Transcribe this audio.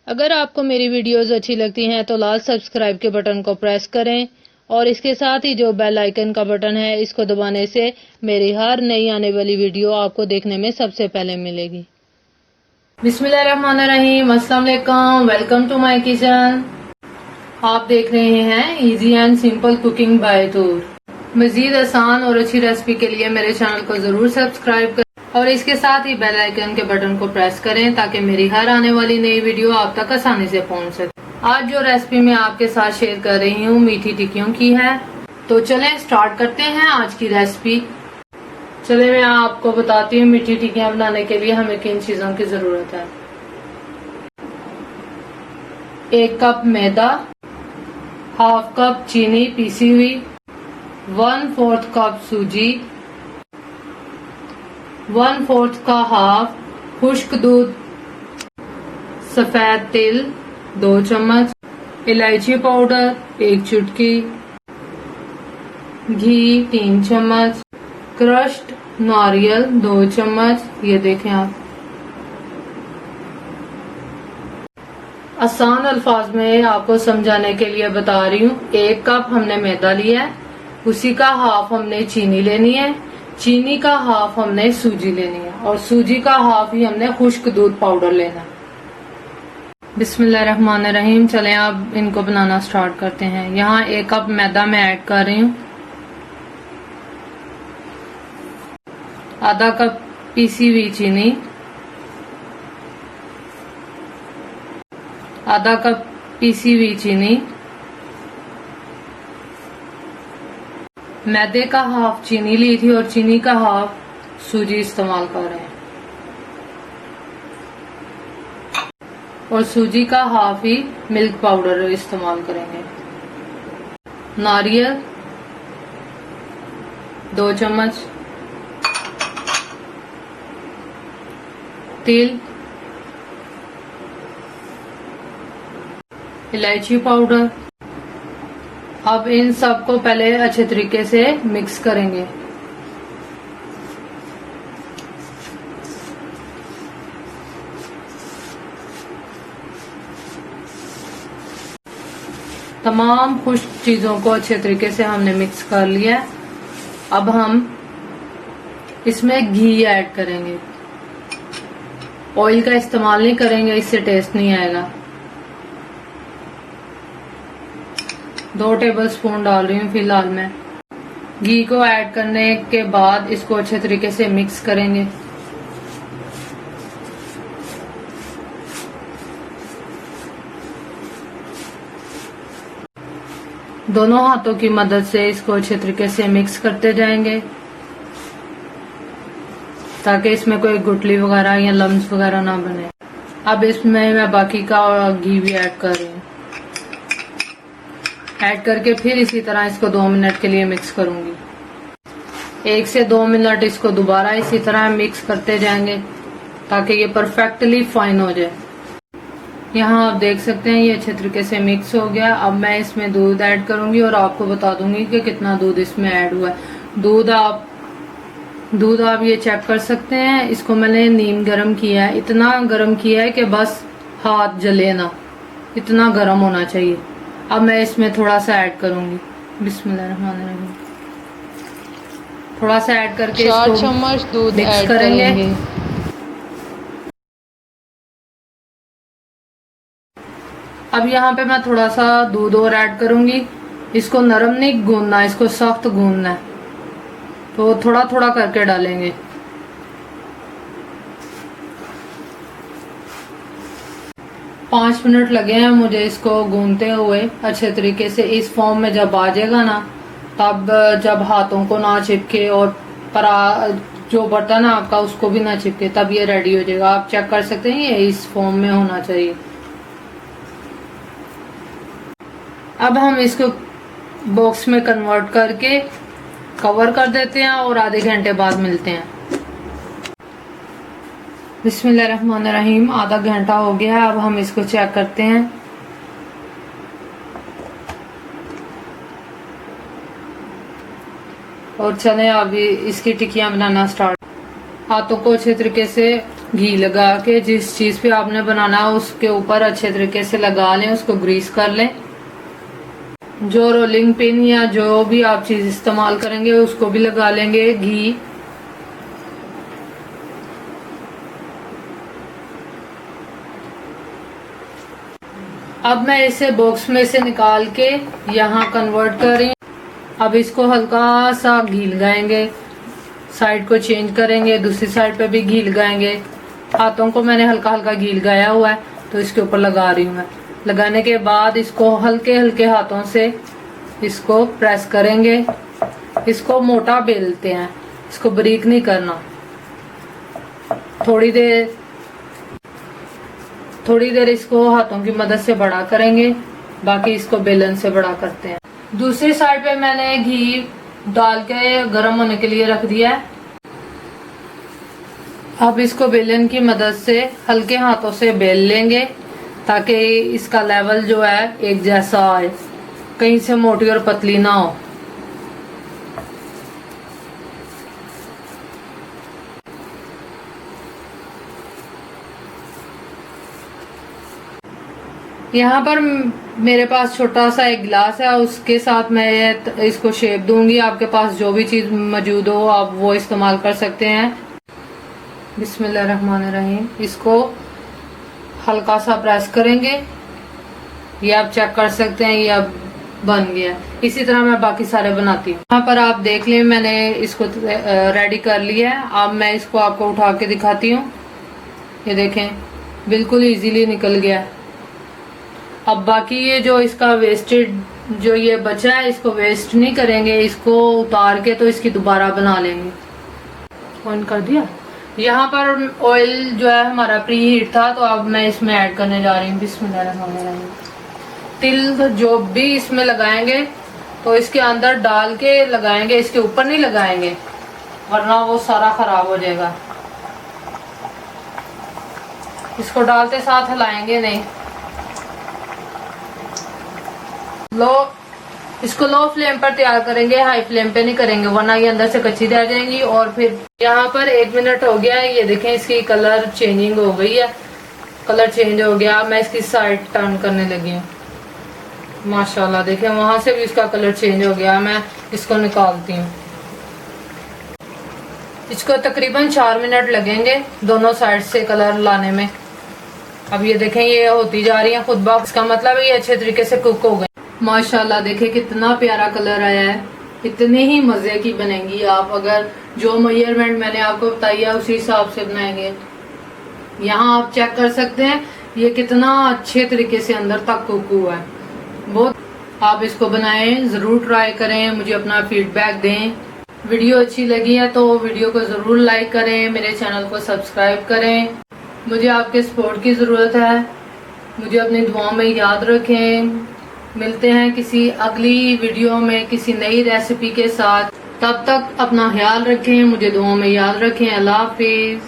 अगर आपको मेरी वीडियोस अच्छी लगती हैं तो लाल सब्सक्राइब के बटन को प्रेस करें और इसके साथ ही जो बेल आइकन का बटन है इसको दबाने से मेरी हर नई आने वाली वीडियो आपको देखने में सबसे पहले मिलेगी। बिस्मिल्लाहिर्रहमानिर्रहीम, अस्सलाम वालेकुम, वेलकम टू माय किचन। आप देख रहे हैं easy and simple cooking by तूर। मजीद आसान और अच्छी रेसिपी के लिए मेरे चैनल को जरूर सब्सक्राइब करें और इसके साथ ही बेल आइकन के बटन को प्रेस करें ताकि मेरी हर आने वाली नई वीडियो आप तक आसानी से पहुंच सके। आज जो रेसिपी मैं आपके साथ शेयर कर रही हूँ मीठी टिक्कियों की है। तो चलें स्टार्ट करते हैं आज की रेसिपी। चले मैं आपको बताती हूँ मीठी टिक्कियाँ बनाने के लिए हमें किन चीजों की जरूरत है। 1 कप मैदा, हाफ कप चीनी पीसी हुई, 1/4 कप सूजी, 1/4 का हाफ खुश्क दूध, सफेद तिल 2 चम्मच, इलायची पाउडर 1 चुटकी, घी 3 चम्मच, क्रश्ड नारियल 2 चम्मच। ये देखें आप। आसान अल्फाज में आपको समझाने के लिए बता रही हूँ। 1 कप हमने मैदा लिया है, उसी का हाफ हमने चीनी लेनी है, चीनी का हाफ हमने सूजी लेनी है और सूजी का हाफ ही हमने खुश्क दूध पाउडर लेना है। बिस्मिल्लाहिर्रहमानिर्रहीम, चलें अब इनको बनाना स्टार्ट करते हैं। यहाँ 1 कप मैदा मैं ऐड कर रही हूँ, आधा कप पीसी हुई चीनी, आधा कप पीसी हुई चीनी, मैदे का हाफ चीनी ली थी और चीनी का हाफ सूजी इस्तेमाल कर रहे हैं और सूजी का हाफ ही मिल्क पाउडर इस्तेमाल करेंगे। नारियल 2 चम्मच, तिल, इलायची पाउडर। अब इन सबको पहले अच्छे तरीके से मिक्स करेंगे। तमाम खुश्क चीजों को अच्छे तरीके से हमने मिक्स कर लिया। अब हम इसमें घी ऐड करेंगे। ऑयल का इस्तेमाल नहीं करेंगे, इससे टेस्ट नहीं आएगा। 2 टेबलस्पून डाल रही हूँ फिलहाल मैं। घी को ऐड करने के बाद इसको अच्छे तरीके से मिक्स करेंगे। दोनों हाथों की मदद से इसको अच्छे तरीके से मिक्स करते जाएंगे ताकि इसमें कोई गुठली वगैरह या लम्स वगैरह ना बने। अब इसमें मैं बाकी का घी भी ऐड कर रही हूँ। ऐड करके फिर इसी तरह इसको 2 मिनट के लिए मिक्स करूंगी। 1 से 2 मिनट इसको दोबारा इसी तरह मिक्स करते जाएंगे ताकि ये परफेक्टली फाइन हो जाए। यहाँ आप देख सकते हैं ये अच्छे तरीके से मिक्स हो गया। अब मैं इसमें दूध ऐड करूंगी और आपको बता दूंगी कि कितना दूध इसमें ऐड हुआ है। दूध आप ये चेक कर सकते हैं। इसको मैंने नीम गरम किया है, इतना गरम किया है कि बस हाथ जले ना, इतना गरम होना चाहिए। अब मैं इसमें थोड़ा सा ऐड करूंगी। बिस्मिल्लाहिर्रहमानिर्रहीम। थोड़ा सा ऐड करके 4 चम्मच दूध मिक्स करेंगे। अब यहाँ पे मैं थोड़ा सा दूध और ऐड करूंगी। इसको नरम नहीं गूंदना, इसको सख्त गूंदना है, तो थोड़ा थोड़ा करके डालेंगे। पाँच मिनट लगे हैं मुझे इसको गूंदते हुए अच्छे तरीके से। इस फॉर्म में जब आ जाएगा ना, तब जब हाथों को ना चिपके और जो बर्तन है आपका उसको भी ना चिपके, तब ये रेडी हो जाएगा। आप चेक कर सकते हैं ये इस फॉर्म में होना चाहिए। अब हम इसको बॉक्स में कन्वर्ट करके कवर कर देते हैं और आधे घंटे बाद मिलते हैं। बिस्मिल्लाहिर्रहमानिर्रहीम, आधा घंटा हो गया है। अब हम इसको चेक करते हैं। और चलें अभी इसकी टिक्कियां बनाना स्टार्ट। हाथों को अच्छे तरीके से घी लगा के जिस चीज पे आपने बनाना है उसके ऊपर अच्छे तरीके से लगा लें, उसको ग्रीस कर लें। जो रोलिंग पिन या जो भी आप चीज इस्तेमाल करेंगे उसको भी लगा लेंगे घी। अब मैं इसे बॉक्स में से निकाल के यहाँ कन्वर्ट कर रही हूँ। अब इसको हल्का सा घी लगाएंगे, साइड को चेंज करेंगे, दूसरी साइड पे भी घी लगाएंगे। हाथों को मैंने हल्का हल्का घी लगाया हुआ है तो इसके ऊपर लगा रही हूँ मैं। लगाने के बाद इसको हल्के हल्के हाथों से इसको प्रेस करेंगे। इसको मोटा बेलते हैं, इसको बारीक नहीं करना। थोड़ी देर इसको हाथों की मदद से बड़ा करेंगे, बाकी इसको बेलन से बड़ा करते हैं। दूसरी साइड पे मैंने घी डाल के गर्म होने के लिए रख दिया है। अब इसको बेलन की मदद से हल्के हाथों से बेल लेंगे ताकि इसका लेवल जो है एक जैसा आए, कहीं से मोटी और पतली ना हो। यहाँ पर मेरे पास छोटा सा एक गिलास है, उसके साथ मैं इसको शेप दूंगी। आपके पास जो भी चीज मौजूद हो आप वो इस्तेमाल कर सकते हैं। बिस्मिल्लाहिर्रहमानिर्रहीम। इसको हल्का सा प्रेस करेंगे, ये आप चेक कर सकते हैं ये अब बन गया। इसी तरह मैं बाकी सारे बनाती हूँ। यहाँ पर आप देख लें मैंने इसको रेडी कर लिया है। अब मैं इसको आपको उठा के दिखाती हूँ। ये देखें बिल्कुल इजीली निकल गया। अब बाकी ये जो इसका वेस्टेड जो ये बचा है इसको वेस्ट नहीं करेंगे, इसको उतार के तो इसकी दोबारा बना लेंगे। ऑन कर दिया। यहाँ पर ऑयल जो है हमारा प्री हीट था तो अब मैं इसमें ऐड करने जा रही हूँ। बिस्मिल्लाहिर्रहमानिर्रहीम। तिल जो भी इसमें लगाएंगे तो इसके अंदर डाल के लगाएंगे, इसके ऊपर नहीं लगाएंगे वरना वो सारा खराब हो जाएगा। इसको डालते साथ हिलाएंगे नहीं। इसको लो फ्लेम पर तैयार करेंगे, हाई फ्लेम पे नहीं करेंगे वरना ये अंदर से कच्ची रह जाएंगी। और फिर यहाँ पर 1 मिनट हो गया है, ये देखें इसकी कलर चेंजिंग हो गई है, कलर चेंज हो गया। मैं इसकी साइड टर्न करने लगी हूँ। माशाल्लाह देखें वहां से भी इसका कलर चेंज हो गया। मैं इसको निकालती हूँ। इसको तकरीबन 4 मिनट लगेंगे दोनों साइड से कलर लाने में। अब ये देखें ये होती जा रही है खुद ब, इसका मतलब है ये अच्छे तरीके से कुक हो गए। माशाल्लाह देखे कितना प्यारा कलर आया है। इतने ही मजे की बनेंगी आप अगर जो मेजरमेंट मैंने आपको बताई है उसी हिसाब से बनाएंगे। यहाँ आप चेक कर सकते हैं ये कितना अच्छे तरीके से अंदर तक कुक हुआ है। बहुत आप इसको बनाएं, जरूर ट्राई करें, मुझे अपना फीडबैक दें। वीडियो अच्छी लगी है तो वीडियो को जरूर लाइक करें, मेरे चैनल को सब्सक्राइब करें। मुझे आपके सपोर्ट की जरूरत है। मुझे अपनी दुआओं में याद रखें। मिलते हैं किसी अगली वीडियो में किसी नई रेसिपी के साथ। तब तक अपना ख्याल रखें, मुझे दुआओं में याद रखें। अल्लाह हाफिज।